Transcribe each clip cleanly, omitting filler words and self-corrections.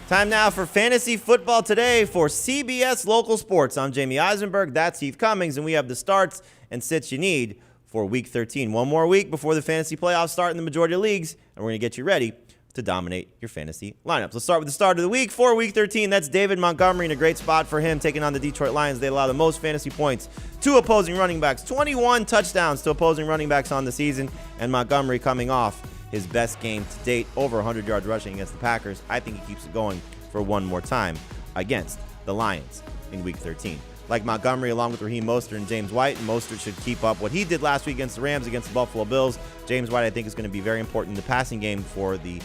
Time now for Fantasy Football Today for CBS Local Sports. I'm Jamie Eisenberg, that's Heath Cummings, and we have the starts and sits you need for Week 13. One more week before the fantasy playoffs start in the majority of leagues, and we're going to get you ready to dominate your fantasy lineups. Let's start with the start of the week for Week 13. That's David Montgomery in a great spot for him, taking on the Detroit Lions. They allow the most fantasy points to opposing running backs, 21 touchdowns to opposing running backs on the season, and Montgomery coming off his best game to date, over 100 yards rushing against the Packers. I think he keeps it going for one more time against the Lions in Week 13. Like Montgomery, along with Raheem Mostert and James White, and Mostert should keep up what he did last week against the Rams, against the Buffalo Bills. James White, I think, is going to be very important in the passing game for the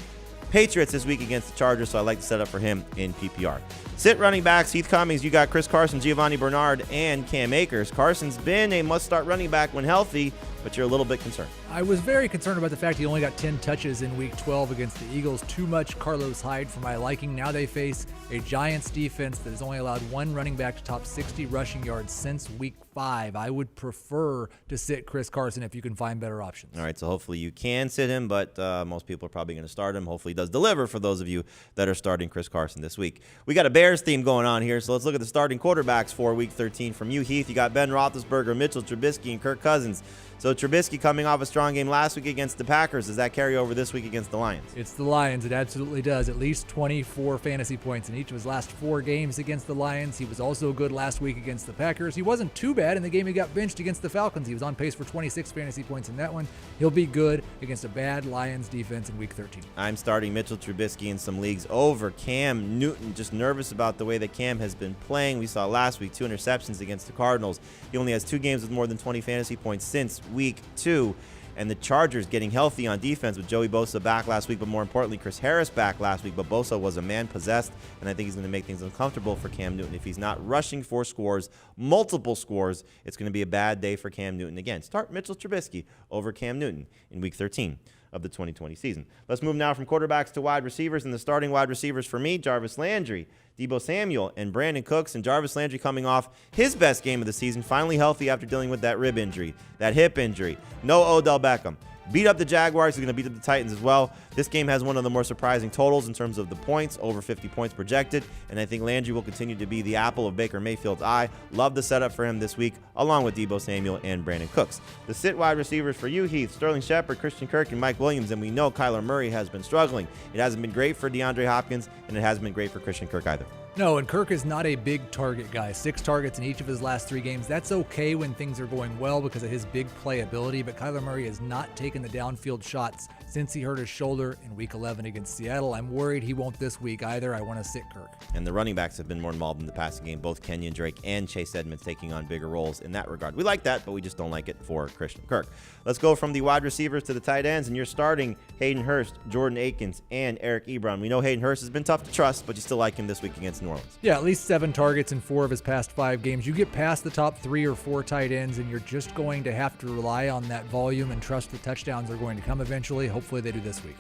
Patriots this week against the Chargers, so I like to set up for him in PPR. Sit running backs, Heath Cummings, you got Chris Carson, Giovanni Bernard, and Cam Akers. Carson's been a must-start running back when healthy, but you're a little bit concerned. I was very concerned about the fact he only got 10 touches in Week 12 against the Eagles. Too much Carlos Hyde for my liking. Now they face a Giants defense that has only allowed one running back to top 60 rushing yards since Week 5. I would prefer to sit Chris Carson if you can find better options. All right, so hopefully you can sit him, but most people are probably going to start him. Hopefully he does deliver for those of you that are starting Chris Carson this week. We got a Bears theme going on here, so let's look at the starting quarterbacks for Week 13 from you, Heath. You got Ben Roethlisberger, Mitchell Trubisky, and Kirk Cousins. So Trubisky coming off a strong game last week against the Packers. Does that carry over this week against the Lions? It's the Lions. It absolutely does. At least 24 fantasy points in each of his last 4 games against the Lions. He was also good last week against the Packers. He wasn't too bad in the game he got benched against the Falcons. He was on pace for 26 fantasy points in that one. He'll be good against a bad Lions defense in Week 13. I'm starting Mitchell Trubisky in some leagues over Cam Newton. Just nervous about the way that Cam has been playing. We saw last week 2 interceptions against the Cardinals. He only has 2 games with more than 20 fantasy points since Week 2. And the Chargers getting healthy on defense with Joey Bosa back last week, but more importantly, Chris Harris back last week. But Bosa was a man possessed, and I think he's going to make things uncomfortable for Cam Newton. If he's not rushing for scores, multiple scores, it's going to be a bad day for Cam Newton. Again, start Mitchell Trubisky over Cam Newton in Week 13 of the 2020 season. Let's move now from quarterbacks to wide receivers, and the starting wide receivers for me, Jarvis Landry, Deebo Samuel, and Brandon Cooks. And Jarvis Landry coming off his best game of the season, finally healthy after dealing with that rib injury, that hip injury. No Odell Beckham. Beat up the Jaguars. He's going to beat up the Titans as well. This game has one of the more surprising totals in terms of the points, over 50 points projected, and I think Landry will continue to be the apple of Baker Mayfield's eye. Love the setup for him this week, along with Deebo Samuel and Brandon Cooks. The sit wide receivers for you, Heath, Sterling Shepard, Christian Kirk, and Mike Williams, and we know Kyler Murray has been struggling. It hasn't been great for DeAndre Hopkins, and it hasn't been great for Christian Kirk either. No, and Kirk is not a big target guy. 6 targets in each of his last 3 games. That's okay when things are going well because of his big playability, but Kyler Murray has not taken the downfield shots since he hurt his shoulder in Week 11 against Seattle. I'm worried he won't this week either. I want to sit Kirk. And the running backs have been more involved in the passing game, both Kenyon Drake and Chase Edmonds taking on bigger roles in that regard. We like that, but we just don't like it for Christian Kirk. Let's go from the wide receivers to the tight ends, and you're starting Hayden Hurst, Jordan Akins, and Eric Ebron. We know Hayden Hurst has been tough to trust, but you still like him this week against New Orleans. Yeah, at least 7 targets in 4 of his past 5 games. You get past the top 3 or 4 tight ends, and you're just going to have to rely on that volume and trust the touchdowns are going to come eventually. Hopefully they do this week.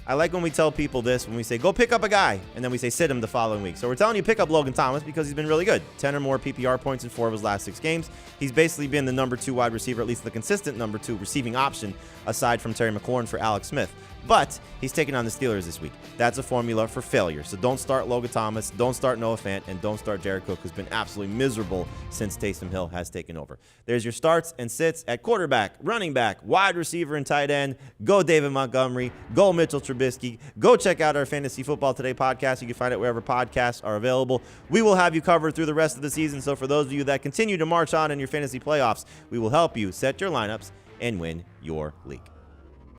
I like when we tell people this, when we say, go pick up a guy, and then we say sit him the following week. So we're telling you pick up Logan Thomas because he's been really good. 10 or more PPR points in 4 of his last 6 games. He's basically been the number 2 wide receiver, at least the consistent number 2 receiving option, aside from Terry McLaurin for Alex Smith. But he's taking on the Steelers this week. That's a formula for failure. So don't start Logan Thomas, don't start Noah Fant, and don't start Jared Cook, who's been absolutely miserable since Taysom Hill has taken over. There's your starts and sits at quarterback, running back, wide receiver, and tight end. Go David Montgomery. Go Mitchell Trubisky. Go check out our Fantasy Football Today podcast. You can find it wherever podcasts are available. We will have you covered through the rest of the season. So for those of you that continue to march on in your fantasy playoffs, we will help you set your lineups and win your league.